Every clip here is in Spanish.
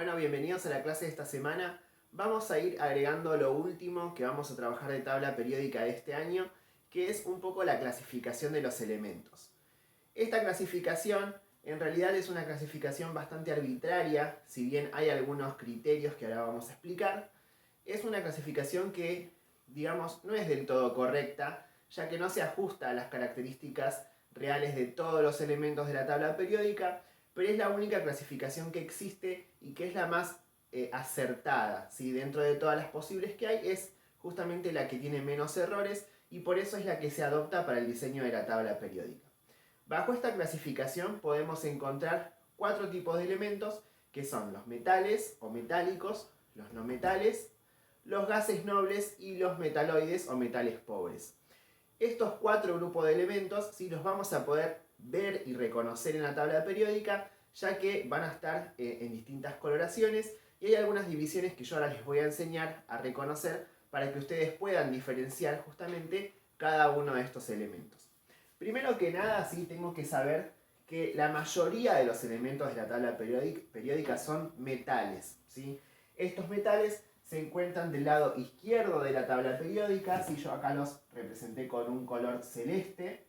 Bueno, bienvenidos a la clase de esta semana. Vamos a ir agregando lo último que vamos a trabajar de tabla periódica de este año, que es un poco la clasificación de los elementos. Esta clasificación en realidad es una clasificación bastante arbitraria, si bien hay algunos criterios que ahora vamos a explicar. Es una clasificación que, digamos, no es del todo correcta, ya que no se ajusta a las características reales de todos los elementos de la tabla periódica, pero es la única clasificación que existe y que es la más acertada, ¿sí? Dentro de todas las posibles que hay, es justamente la que tiene menos errores y por eso es la que se adopta para el diseño de la tabla periódica. Bajo esta clasificación podemos encontrar 4 tipos de elementos que son los metales o metálicos, los no metales, los gases nobles y los metaloides o metales pobres. Estos 4 grupos de elementos sí los vamos a poder ver y reconocer en la tabla periódica, ya que van a estar en distintas coloraciones y hay algunas divisiones que yo ahora les voy a enseñar a reconocer para que ustedes puedan diferenciar justamente cada uno de estos elementos. Primero que nada, sí tengo que saber que la mayoría de los elementos de la tabla periódica son metales, ¿sí? Estos metales se encuentran del lado izquierdo de la tabla periódica, si yo acá los representé con un color celeste,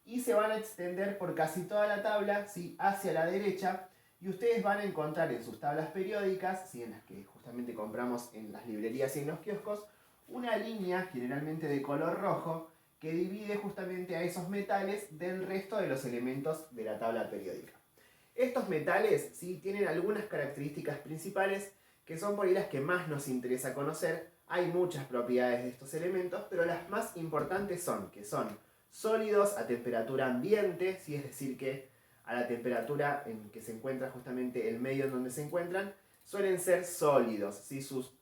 y se van a extender por casi toda la tabla, ¿sí? Hacia la derecha, y ustedes van a encontrar en sus tablas periódicas, ¿sí? En las que justamente compramos en las librerías y en los kioscos, una línea generalmente de color rojo que divide justamente a esos metales del resto de los elementos de la tabla periódica. Estos metales, ¿sí? Tienen algunas características principales que son por ahí las que más nos interesa conocer. Hay muchas propiedades de estos elementos, pero las más importantes son que son sólidos a temperatura ambiente, ¿sí? Es decir, que a la temperatura en que se encuentra justamente el medio en donde se encuentran, suelen ser sólidos, ¿sí? Sus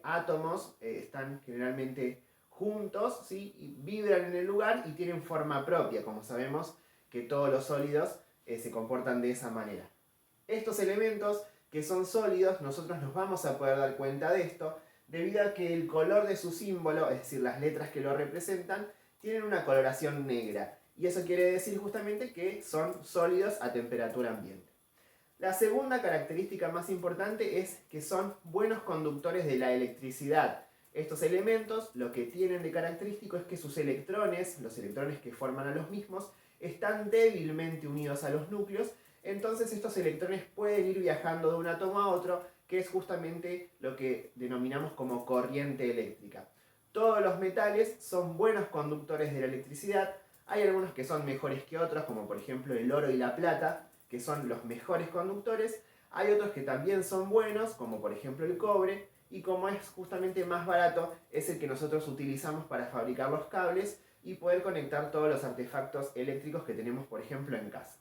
átomos están generalmente juntos, ¿sí? Y vibran en el lugar y tienen forma propia, como sabemos que todos los sólidos se comportan de esa manera. Estos elementos que son sólidos, nosotros nos vamos a poder dar cuenta de esto debido a que el color de su símbolo, es decir, las letras que lo representan, tienen una coloración negra. Y eso quiere decir justamente que son sólidos a temperatura ambiente. La segunda característica más importante es que son buenos conductores de la electricidad. Estos elementos lo que tienen de característico es que sus electrones, los electrones que forman a los mismos, están débilmente unidos a los núcleos. Entonces estos electrones pueden ir viajando de un átomo a otro, que es justamente lo que denominamos como corriente eléctrica. Todos los metales son buenos conductores de la electricidad. Hay algunos que son mejores que otros, como por ejemplo el oro y la plata, que son los mejores conductores. Hay otros que también son buenos, como por ejemplo el cobre, y como es justamente más barato, es el que nosotros utilizamos para fabricar los cables y poder conectar todos los artefactos eléctricos que tenemos, por ejemplo, en casa.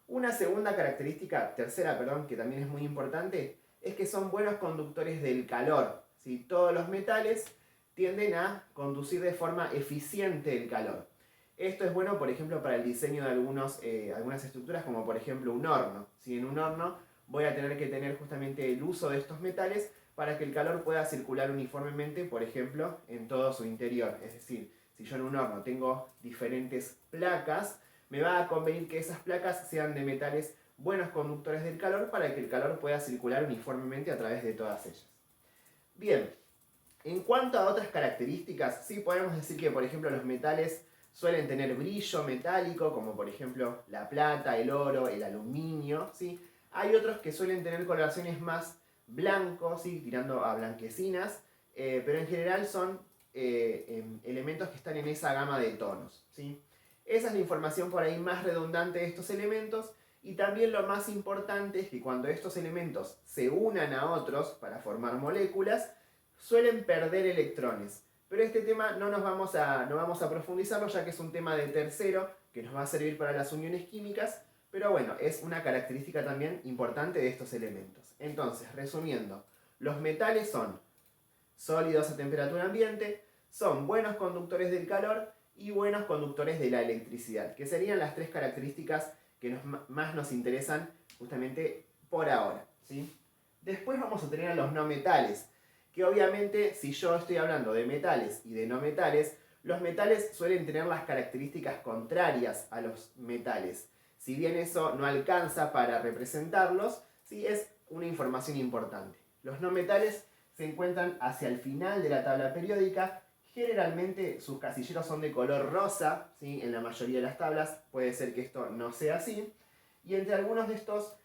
Una segunda característica, tercera, perdón, que también es muy importante, es que son buenos conductores del calor, ¿sí? Todos los metales tienden a conducir de forma eficiente el calor. Esto es bueno, por ejemplo, para el diseño de algunas estructuras, como por ejemplo un horno. ¿Sí? En un horno voy a tener que tener justamente el uso de estos metales para que el calor pueda circular uniformemente, por ejemplo, en todo su interior. Es decir, si yo en un horno tengo diferentes placas, me va a convenir que esas placas sean de metales buenos conductores del calor para que el calor pueda circular uniformemente a través de todas ellas. Bien, en cuanto a otras características, sí podemos decir que, por ejemplo, los metales suelen tener brillo metálico, como por ejemplo la plata, el oro, el aluminio, ¿sí? Hay otros que suelen tener coloraciones más blancos, ¿sí? Tirando a blanquecinas, pero en general son elementos que están en esa gama de tonos, ¿sí? Esa es la información por ahí más redundante de estos elementos. Y también lo más importante es que cuando estos elementos se unan a otros para formar moléculas, suelen perder electrones. Pero este tema no vamos a profundizarlo, ya que es un tema de tercero que nos va a servir para las uniones químicas. Pero bueno, es una característica también importante de estos elementos. Entonces, resumiendo, los metales son sólidos a temperatura ambiente, son buenos conductores del calor y buenos conductores de la electricidad, que serían las tres características que más nos interesan justamente por ahora, ¿sí? Después vamos a tener a los no metales, que obviamente si yo estoy hablando de metales y de no metales, los metales suelen tener las características contrarias a los metales. Si bien eso no alcanza para representarlos, ¿sí? Es una información importante. Los no metales se encuentran hacia el final de la tabla periódica. Generalmente sus casilleros son de color rosa, ¿sí? En la mayoría de las tablas puede ser que esto no sea así. Y entre algunos de estos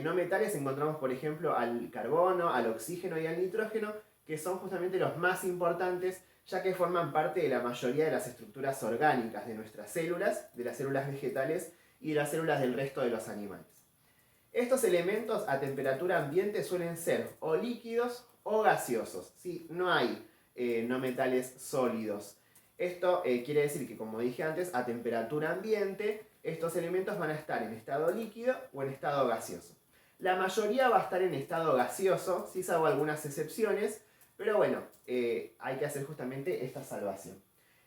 no metales encontramos, por ejemplo, al carbono, al oxígeno y al nitrógeno, que son justamente los más importantes, ya que forman parte de la mayoría de las estructuras orgánicas de nuestras células, de las células vegetales y de las células del resto de los animales. Estos elementos a temperatura ambiente suelen ser o líquidos o gaseosos, ¿sí? No hay no metales sólidos. Esto quiere decir que, como dije antes, a temperatura ambiente estos elementos van a estar en estado líquido o en estado gaseoso. La mayoría va a estar en estado gaseoso, sí salvo algunas excepciones, pero bueno, hay que hacer justamente esta salvación.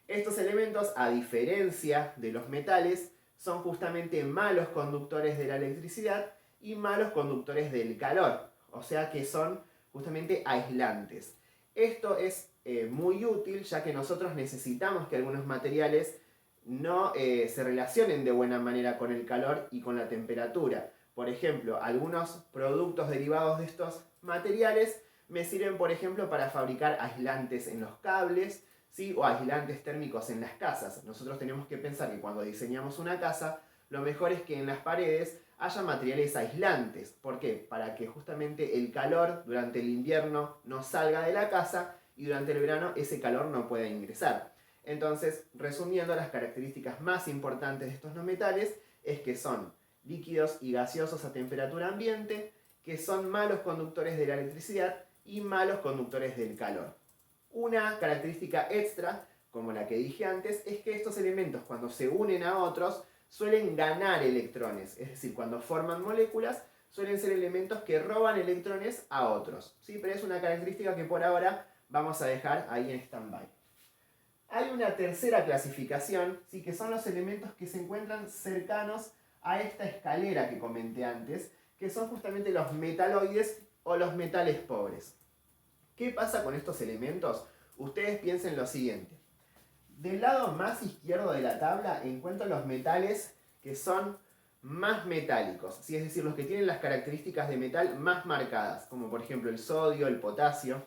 Estos elementos, a diferencia de los metales, son justamente malos conductores de la electricidad y malos conductores del calor, o sea que son justamente aislantes. Esto es muy útil, ya que nosotros necesitamos que algunos materiales no se relacionen de buena manera con el calor y con la temperatura. Por ejemplo, algunos productos derivados de estos materiales me sirven, por ejemplo, para fabricar aislantes en los cables, ¿sí? O aislantes térmicos en las casas. Nosotros tenemos que pensar que cuando diseñamos una casa, lo mejor es que en las paredes haya materiales aislantes. ¿Por qué? Para que justamente el calor durante el invierno no salga de la casa y durante el verano ese calor no pueda ingresar. Entonces, resumiendo, las características más importantes de estos no metales es que son líquidos y gaseosos a temperatura ambiente, que son malos conductores de la electricidad y malos conductores del calor. Una característica extra, como la que dije antes, es que estos elementos, cuando se unen a otros, suelen ganar electrones. Es decir, cuando forman moléculas, suelen ser elementos que roban electrones a otros, ¿sí? Pero es una característica que por ahora vamos a dejar ahí en stand-by. Hay una tercera clasificación, ¿sí? Que son los elementos que se encuentran cercanos a esta escalera que comenté antes, que son justamente los metaloides o los metales pobres. ¿Qué pasa con estos elementos? Ustedes piensen lo siguiente. Del lado más izquierdo de la tabla encuentro los metales que son más metálicos, ¿sí? Es decir, los que tienen las características de metal más marcadas, como por ejemplo el sodio, el potasio.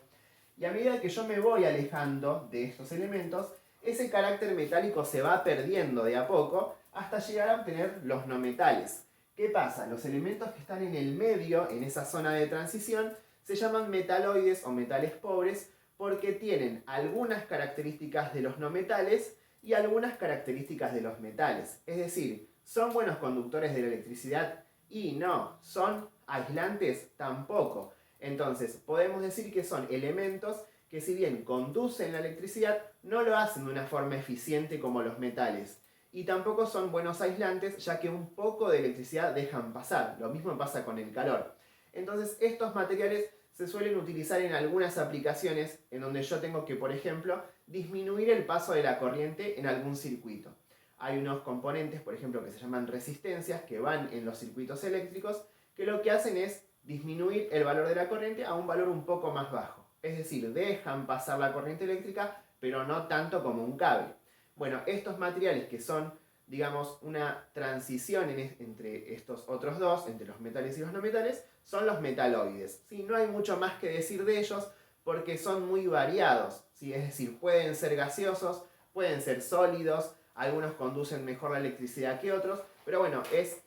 Y a medida que yo me voy alejando de estos elementos, ese carácter metálico se va perdiendo de a poco hasta llegar a obtener los no metales. ¿Qué pasa? Los elementos que están en el medio, en esa zona de transición, se llaman metaloides o metales pobres porque tienen algunas características de los no metales y algunas características de los metales. Es decir, son buenos conductores de la electricidad y no, son aislantes tampoco. Entonces, podemos decir que son elementos que, si bien conducen la electricidad, no lo hacen de una forma eficiente como los metales. Y tampoco son buenos aislantes, ya que un poco de electricidad dejan pasar. Lo mismo pasa con el calor. Entonces, estos materiales se suelen utilizar en algunas aplicaciones en donde yo tengo que, por ejemplo, disminuir el paso de la corriente en algún circuito. Hay unos componentes, por ejemplo, que se llaman resistencias, que van en los circuitos eléctricos, que lo que hacen es disminuir el valor de la corriente a un valor un poco más bajo. Es decir, dejan pasar la corriente eléctrica, pero no tanto como un cable. Bueno, estos materiales que son, digamos, una transición entre estos otros dos, entre los metales y los no metales, son los metaloides. ¿Sí? No hay mucho más que decir de ellos porque son muy variados. ¿Sí? Es decir, pueden ser gaseosos, pueden ser sólidos, algunos conducen mejor la electricidad que otros, pero bueno, es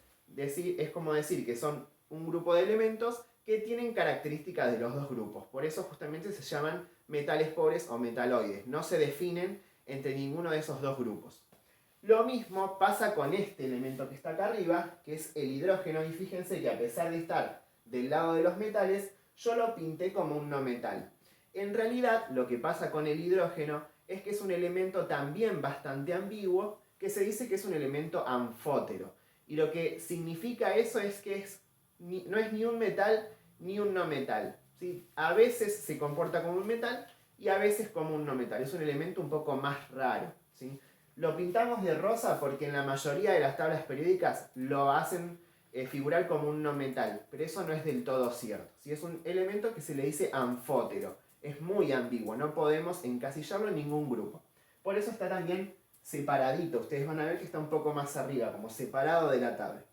como decir que son un grupo de elementos que tienen características de los dos grupos. Por eso justamente se llaman metales pobres o metaloides. No se definen entre ninguno de esos dos grupos. Lo mismo pasa con este elemento que está acá arriba, que es el hidrógeno, y fíjense que a pesar de estar del lado de los metales, yo lo pinté como un no metal. En realidad, lo que pasa con el hidrógeno es que es un elemento también bastante ambiguo, que se dice que es un elemento anfótero. Y lo que significa eso es que no es ni un metal ni un no metal, ¿sí? A veces se comporta como un metal y a veces como un no metal. Es un elemento un poco más raro, ¿sí? Lo pintamos de rosa porque en la mayoría de las tablas periódicas lo hacen figurar como un no metal, pero eso no es del todo cierto, ¿sí? Es un elemento que se le dice anfótero. Es muy ambiguo, no podemos encasillarlo en ningún grupo. Por eso está también separadito. Ustedes van a ver que está un poco más arriba, como separado de la tabla.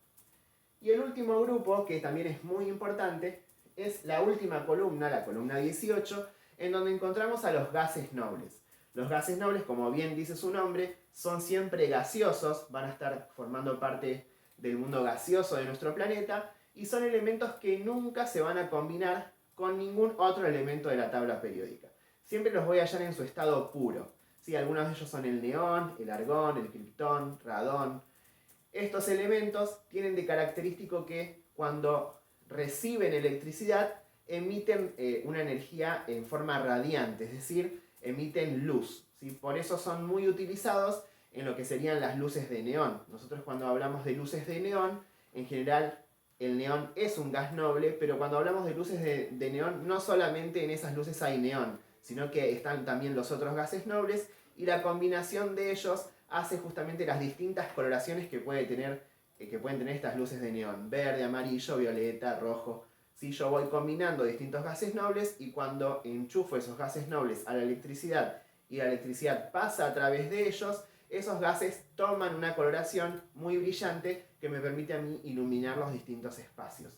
Y el último grupo, que también es muy importante, es la última columna, la columna 18, en donde encontramos a los gases nobles. Los gases nobles, como bien dice su nombre, son siempre gaseosos, van a estar formando parte del mundo gaseoso de nuestro planeta y son elementos que nunca se van a combinar con ningún otro elemento de la tabla periódica. Siempre los voy a hallar en su estado puro. ¿Sí? Algunos de ellos son el neón, el argón, el criptón, radón. Estos elementos tienen de característico que cuando reciben electricidad emiten una energía en forma radiante, es decir, emiten luz. ¿Sí? Por eso son muy utilizados en lo que serían las luces de neón. Nosotros cuando hablamos de luces de neón, en general el neón es un gas noble, pero cuando hablamos de luces de neón, no solamente en esas luces hay neón, sino que están también los otros gases nobles y la combinación de ellos hace justamente las distintas coloraciones que pueden tener estas luces de neón: verde, amarillo, violeta, rojo. Si yo voy combinando distintos gases nobles y cuando enchufo esos gases nobles a la electricidad y la electricidad pasa a través de ellos, esos gases toman una coloración muy brillante que me permite a mí iluminar los distintos espacios.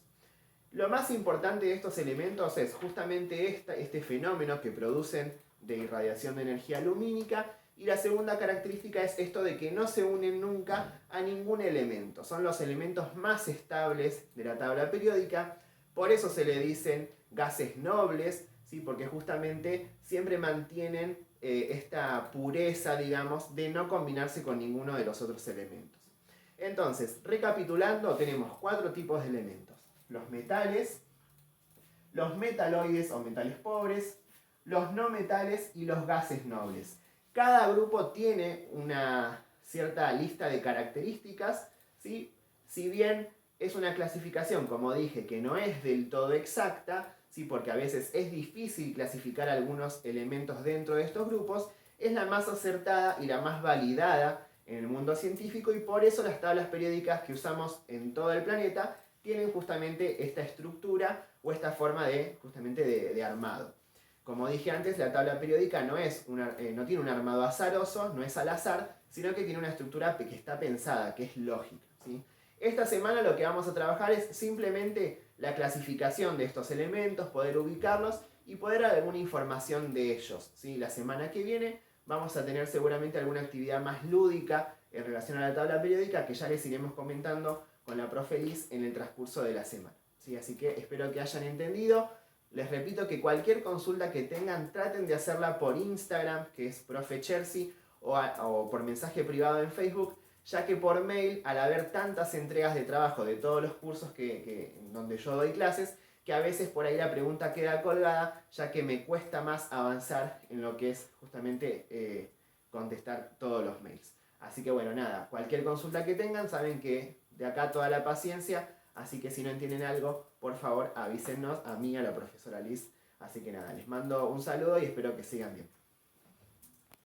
Lo más importante de estos elementos es justamente este fenómeno que producen de irradiación de energía lumínica, y la segunda característica es esto de que no se unen nunca a ningún elemento. Son los elementos más estables de la tabla periódica, por eso se le dicen gases nobles, ¿sí? Porque justamente siempre mantienen esta pureza, digamos, de no combinarse con ninguno de los otros elementos. Entonces, recapitulando, tenemos 4 tipos de elementos: los metales, los metaloides o metales pobres, los no metales y los gases nobles. Cada grupo tiene una cierta lista de características, ¿sí? Si bien es una clasificación, como dije, que no es del todo exacta, ¿sí? Porque a veces es difícil clasificar algunos elementos dentro de estos grupos, es la más acertada y la más validada en el mundo científico, y por eso las tablas periódicas que usamos en todo el planeta tienen justamente esta estructura o esta forma de armado. Como dije antes, la tabla periódica no tiene un armado azaroso, no es al azar, sino que tiene una estructura que está pensada, que es lógica, ¿sí? Esta semana lo que vamos a trabajar es simplemente la clasificación de estos elementos, poder ubicarlos y poder dar alguna información de ellos, ¿sí? La semana que viene vamos a tener seguramente alguna actividad más lúdica en relación a la tabla periódica que ya les iremos comentando con la profe Liz en el transcurso de la semana, ¿sí? Así que espero que hayan entendido. Les repito que cualquier consulta que tengan, traten de hacerla por Instagram, que es Profe Chersi, o por mensaje privado en Facebook, ya que por mail, al haber tantas entregas de trabajo de todos los cursos donde yo doy clases, que a veces por ahí la pregunta queda colgada, ya que me cuesta más avanzar en lo que es justamente contestar todos los mails. Así que bueno, nada, cualquier consulta que tengan, saben que de acá toda la paciencia, así que si no entienden algo, por favor avísennos a mí, a la profesora Liz. Así que nada, les mando un saludo y espero que sigan bien.